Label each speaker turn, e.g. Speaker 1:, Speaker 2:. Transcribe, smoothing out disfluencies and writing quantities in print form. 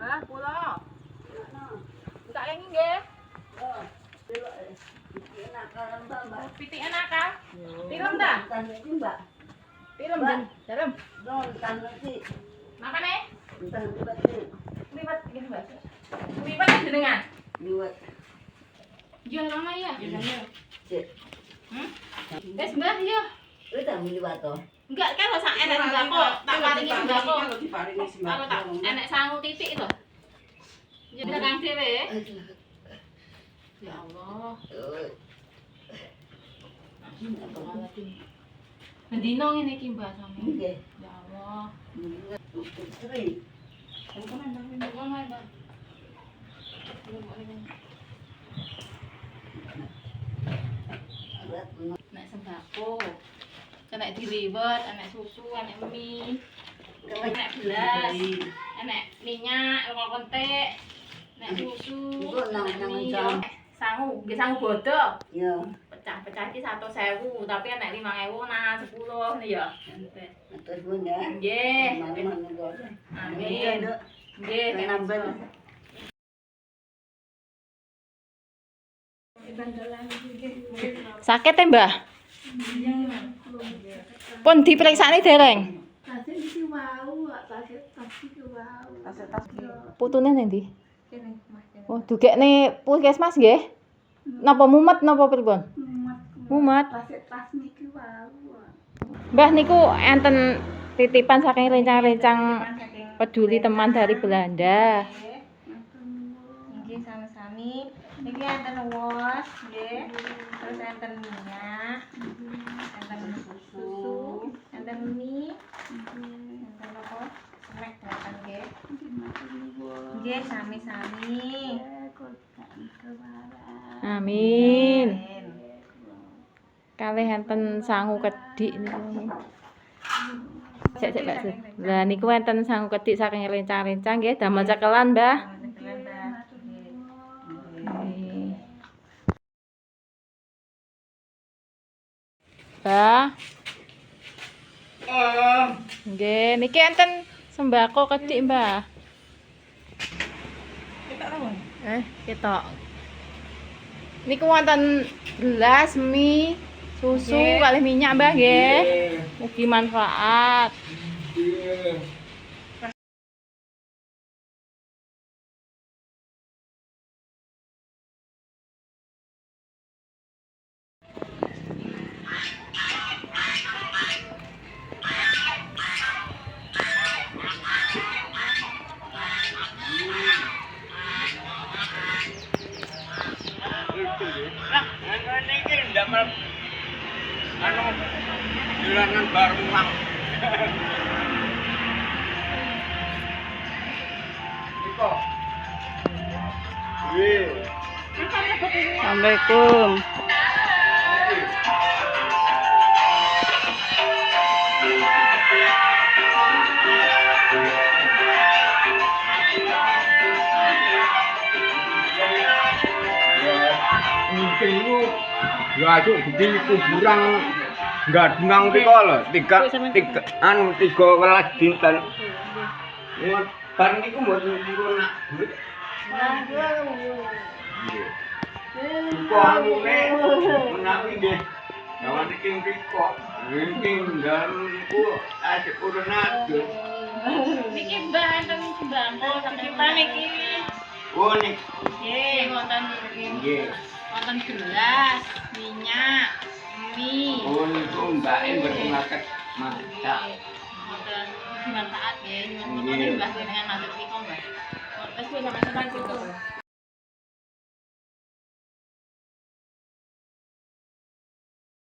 Speaker 1: Ah, kula. Tak lagi nggih. Pitik nakal. Tilam dah. Tilam dalam. Makan eh? Liwat gini, Mbak. Liwat jenengan. Ya lama ya. Mbah ya. Enggak kan lo sak enek sembako, tak paringi sembako. Kalau tak enek sangu titik itu. Ya bisa kang dhewe. Ya Allah. Mendino ngene iki Mbak sampe. Ya Allah. Nek sembako, kena diliwet, enek susu, enek mie, enek belas, enek minyak, rokok kentik, enek susu, enek mie, sangu, nggih sangu bodoh.
Speaker 2: Ya.
Speaker 1: Pecah-pecah iki 100.000, tapi enek 5.000 nah 10 nih ya.
Speaker 2: Atur pun ya.
Speaker 1: Nggih.
Speaker 2: Amin.
Speaker 1: Nggih,
Speaker 2: Nambah.
Speaker 1: Sakit ya, Mbah? Pun diperiksani dereng? Putune ndi? Oh, dugekne puskesmas nggih? Napa mumet napa pripun? Mumet. Mbah niku enten titipan saking rencang-rencang peduli teman dari Belanda.
Speaker 3: Nggih sami-sami. Niki enten wos, nggih. Terus enten minyak, enten susu, enten mie, enten apa? Semek delapan nggih. Nggih sami-sami.
Speaker 1: Amin. Kalih enten sangu kedik niku. Cek Mbak. Lah niku enten sangu kedik saking rencang-rencang nggih damel cekelan, Mbah. Mbah. Nggih, niki enten sembako kedik, Mbah. Ketok. Niku wonten belas, mie, susu, kalih minyak, Mbah nggih. Mugi manfaat.
Speaker 4: Jualan bareng mang. Niko.
Speaker 2: Assalamualaikum.
Speaker 4: Mungkin lu ya itu di kuburan enggak dengang tiko lho, tiga welas dinten. Bareng iku mboten purun nak duit. Nggih. Kok amune menawi nggih. Lawan iki tiko. Ringking dalku ade purun adus.
Speaker 1: Niki Mbah enten sembako sakitan niki.
Speaker 4: Oh nik.
Speaker 1: Nggih, wonten
Speaker 4: Nggih.
Speaker 1: wonten gelas, minyak, mie.
Speaker 4: Oh niku mbake mboten masak masak.
Speaker 1: Wonten bermanfaat nggih. Nyuwun Mbah jenengan matur niku, Mbah. Wis sampeyan cukup.